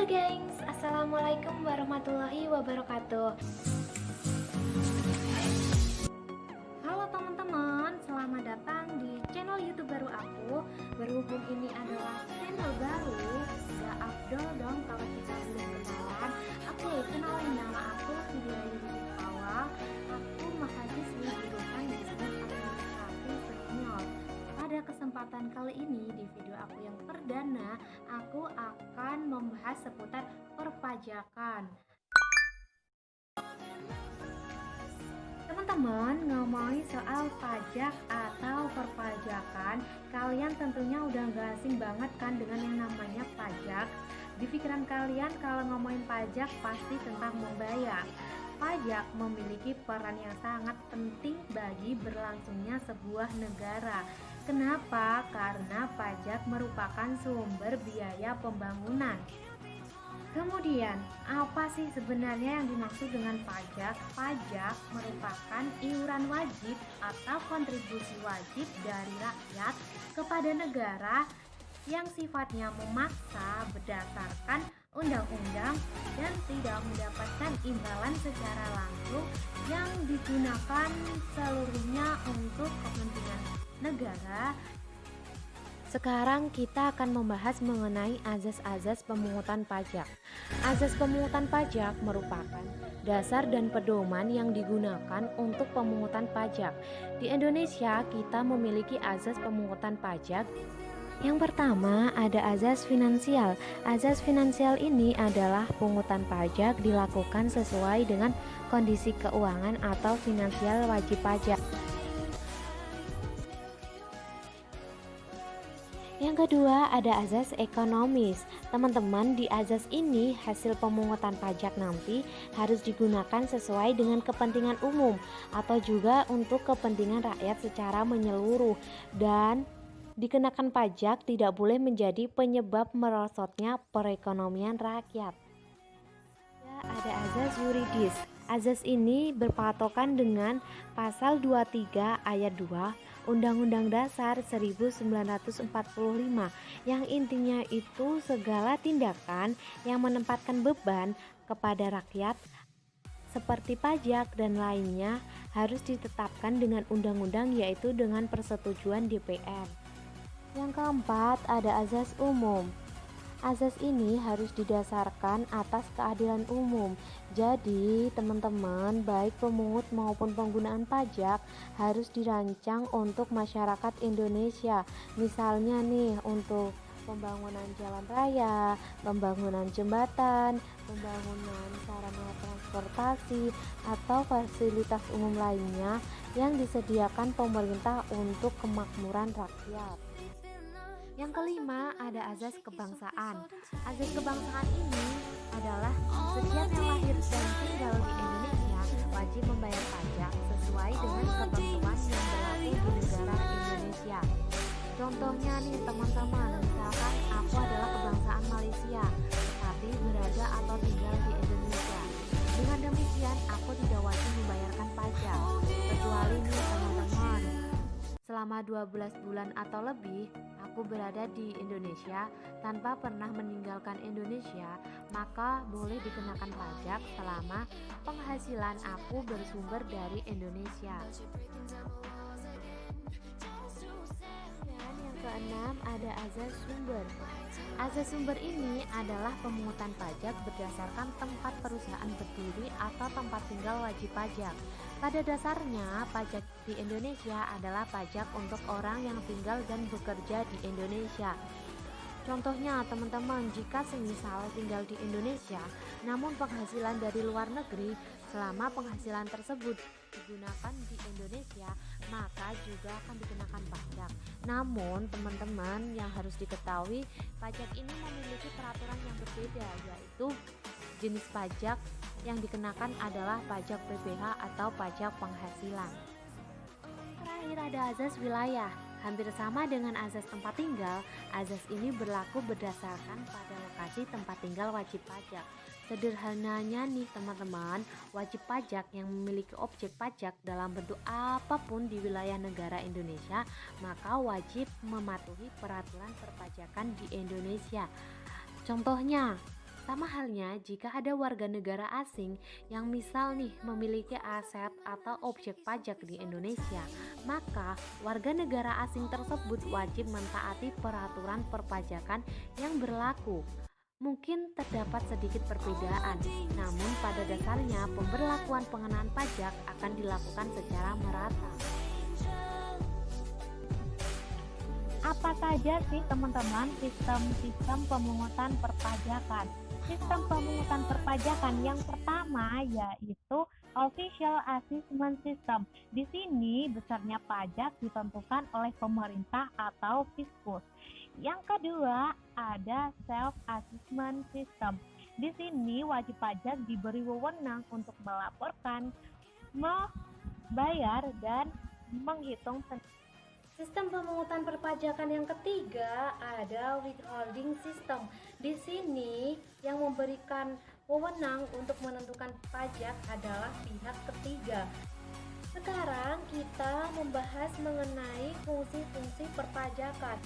Halo gengs, Assalamualaikum warahmatullahi wabarakatuh. Halo teman-teman, selamat datang di channel YouTube baru aku. Berhubung ini adalah channel baru, gak afdol dong kalau kita belum kenalan. Oke, kenalin nama aku Vidya Yudi awal. Aku mahasiswi jurusan Bisnis Administrasi Senior. Pada kesempatan kali ini di video aku yang perdana, aku akan membahas seputar perpajakan. Teman-teman, ngomongin soal pajak atau perpajakan, kalian tentunya udah gak asing banget kan dengan yang namanya pajak. Di pikiran kalian kalau ngomongin pajak pasti tentang membayar. Pajak memiliki peran yang sangat penting bagi berlangsungnya sebuah negara. Kenapa? Karena pajak merupakan sumber biaya pembangunan. Kemudian, apa sih sebenarnya yang dimaksud dengan pajak? Pajak merupakan iuran wajib atau kontribusi wajib dari rakyat kepada negara yang sifatnya memaksa berdasarkan undang-undang dan tidak mendapatkan imbalan secara langsung yang digunakan seluruhnya untuk kepentingan negara. Sekarang kita akan membahas mengenai azas-azas pemungutan pajak. Azas pemungutan pajak merupakan dasar dan pedoman yang digunakan untuk pemungutan pajak. Di Indonesia, kita memiliki azas pemungutan pajak. Yang pertama ada azas finansial. Azas finansial ini adalah pungutan pajak dilakukan sesuai dengan kondisi keuangan atau finansial wajib pajak. Yang kedua ada azas ekonomis. Teman-teman, di azas ini hasil pemungutan pajak nanti harus digunakan sesuai dengan kepentingan umum atau juga untuk kepentingan rakyat secara menyeluruh, dan dikenakan pajak tidak boleh menjadi penyebab merosotnya perekonomian rakyat. Ya, ada azas yuridis. Azas ini berpatokan dengan pasal 23 ayat 2 Undang-Undang Dasar 1945 yang intinya itu segala tindakan yang menempatkan beban kepada rakyat seperti pajak dan lainnya harus ditetapkan dengan undang-undang, yaitu dengan persetujuan DPR. Yang keempat ada azas umum. Azas ini harus didasarkan atas keadilan umum. Jadi teman-teman, baik pemungut maupun penggunaan pajak harus dirancang untuk masyarakat Indonesia. Misalnya nih, untuk pembangunan jalan raya, pembangunan jembatan, pembangunan sarana transportasi, atau fasilitas umum lainnya yang disediakan pemerintah untuk kemakmuran rakyat. Yang kelima ada azas kebangsaan. Azas kebangsaan ini adalah setiap yang lahir dan tinggal di Indonesia wajib membayar pajak sesuai dengan ketentuan yang berlaku di negara Indonesia. Contohnya nih teman-teman, misalkan aku adalah kebangsaan Malaysia tapi berada atau tinggal di Indonesia. Dengan demikian aku tidak wajib membayarkan pajak, kecuali nih teman-teman, selama 12 bulan atau lebih aku berada di Indonesia tanpa pernah meninggalkan Indonesia, maka boleh dikenakan pajak selama penghasilan aku bersumber dari Indonesia. Dan yang keenam ada azas sumber. Azas sumber ini adalah pemungutan pajak berdasarkan tempat perusahaan berdiri atau tempat tinggal wajib pajak. Pada dasarnya, pajak di Indonesia adalah pajak untuk orang yang tinggal dan bekerja di Indonesia. Contohnya teman-teman, jika semisal tinggal di Indonesia namun penghasilan dari luar negeri, selama penghasilan tersebut digunakan di Indonesia, maka juga akan dikenakan pajak. Namun teman-teman, yang harus diketahui, pajak ini memiliki peraturan yang berbeda, yaitu jenis pajak yang dikenakan adalah pajak PPh atau pajak penghasilan. Terakhir ada azas wilayah. Hampir sama dengan azas tempat tinggal, azas ini berlaku berdasarkan pada lokasi tempat tinggal wajib pajak. Sederhananya nih teman-teman, wajib pajak yang memiliki objek pajak dalam bentuk apapun di wilayah negara Indonesia, maka wajib mematuhi peraturan perpajakan di Indonesia. Contohnya, Sama halnya jika ada warga negara asing yang misal nih memiliki aset atau objek pajak di Indonesia, maka warga negara asing tersebut wajib mentaati peraturan perpajakan yang berlaku. Mungkin terdapat sedikit perbedaan, namun pada dasarnya pemberlakuan pengenaan pajak akan dilakukan secara merata. Apa saja sih teman-teman sistem-sistem pemungutan perpajakan? Sistem pemungutan perpajakan yang pertama yaitu Official Assessment System. Di sini besarnya pajak ditentukan oleh pemerintah atau fiskus. Yang kedua ada Self Assessment System. Di sini wajib pajak diberi wewenang untuk melaporkan, membayar dan menghitung sendiri. Sistem pemungutan perpajakan yang ketiga ada withholding system. Di sini yang memberikan wewenang untuk menentukan pajak adalah pihak ketiga. Sekarang kita membahas mengenai fungsi-fungsi perpajakan.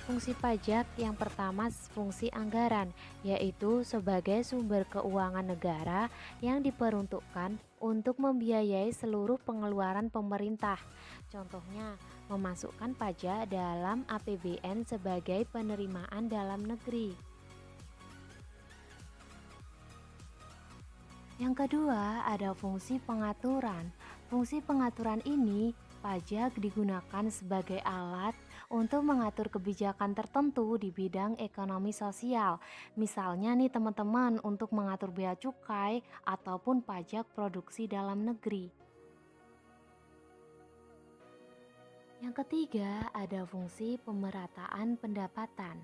Fungsi pajak yang pertama fungsi anggaran, yaitu sebagai sumber keuangan negara yang diperuntukkan untuk membiayai seluruh pengeluaran pemerintah. Contohnya, memasukkan pajak dalam APBN sebagai penerimaan dalam negeri. Yang kedua, ada fungsi pengaturan. Fungsi pengaturan ini, pajak digunakan sebagai alat untuk mengatur kebijakan tertentu di bidang ekonomi sosial. Misalnya nih teman-teman, untuk mengatur bea cukai ataupun pajak produksi dalam negeri. Yang ketiga, ada fungsi pemerataan pendapatan.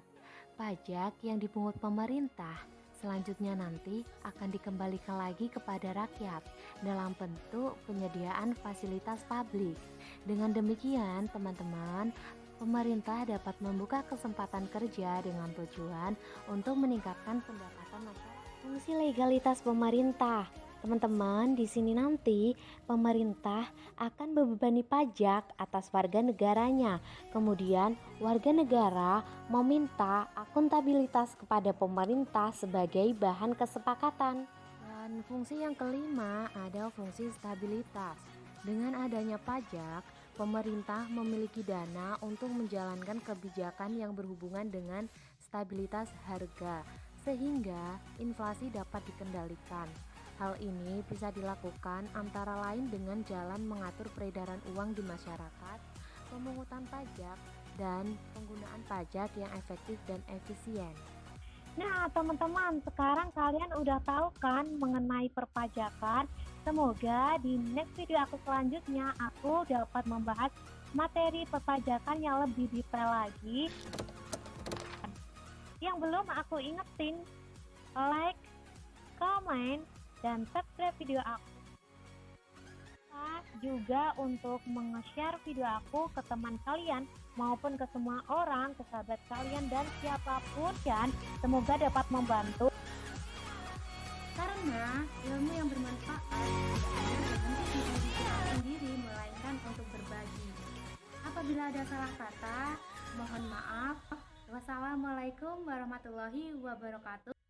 Pajak yang dipungut pemerintah selanjutnya nanti akan dikembalikan lagi kepada rakyat dalam bentuk penyediaan fasilitas publik. Dengan demikian, teman-teman, pemerintah dapat membuka kesempatan kerja dengan tujuan untuk meningkatkan pendapatan masyarakat. Fungsi legalitas pemerintah. Teman-teman, di sini nanti pemerintah akan membebani pajak atas warga negaranya. Kemudian, warga negara meminta akuntabilitas kepada pemerintah sebagai bahan kesepakatan. Dan fungsi yang kelima ada fungsi stabilitas. Dengan adanya pajak, pemerintah memiliki dana untuk menjalankan kebijakan yang berhubungan dengan stabilitas harga, sehingga inflasi dapat dikendalikan. Hal ini bisa dilakukan antara lain dengan jalan mengatur peredaran uang di masyarakat, pemungutan pajak, dan penggunaan pajak yang efektif dan efisien. Nah, teman-teman, sekarang kalian udah tahu kan mengenai perpajakan? Semoga di next video aku selanjutnya aku dapat membahas materi perpajakan yang lebih detail lagi. Yang belum aku ingetin, like, comment, dan subscribe video aku. Juga untuk meng-share video aku ke teman kalian maupun ke semua orang, ke sahabat kalian dan siapapun, dan semoga dapat membantu. Karena ilmu yang bermanfaat tidak untuk diri sendiri, melainkan untuk berbagi. Apabila ada salah kata, mohon maaf. Wassalamualaikum warahmatullahi wabarakatuh.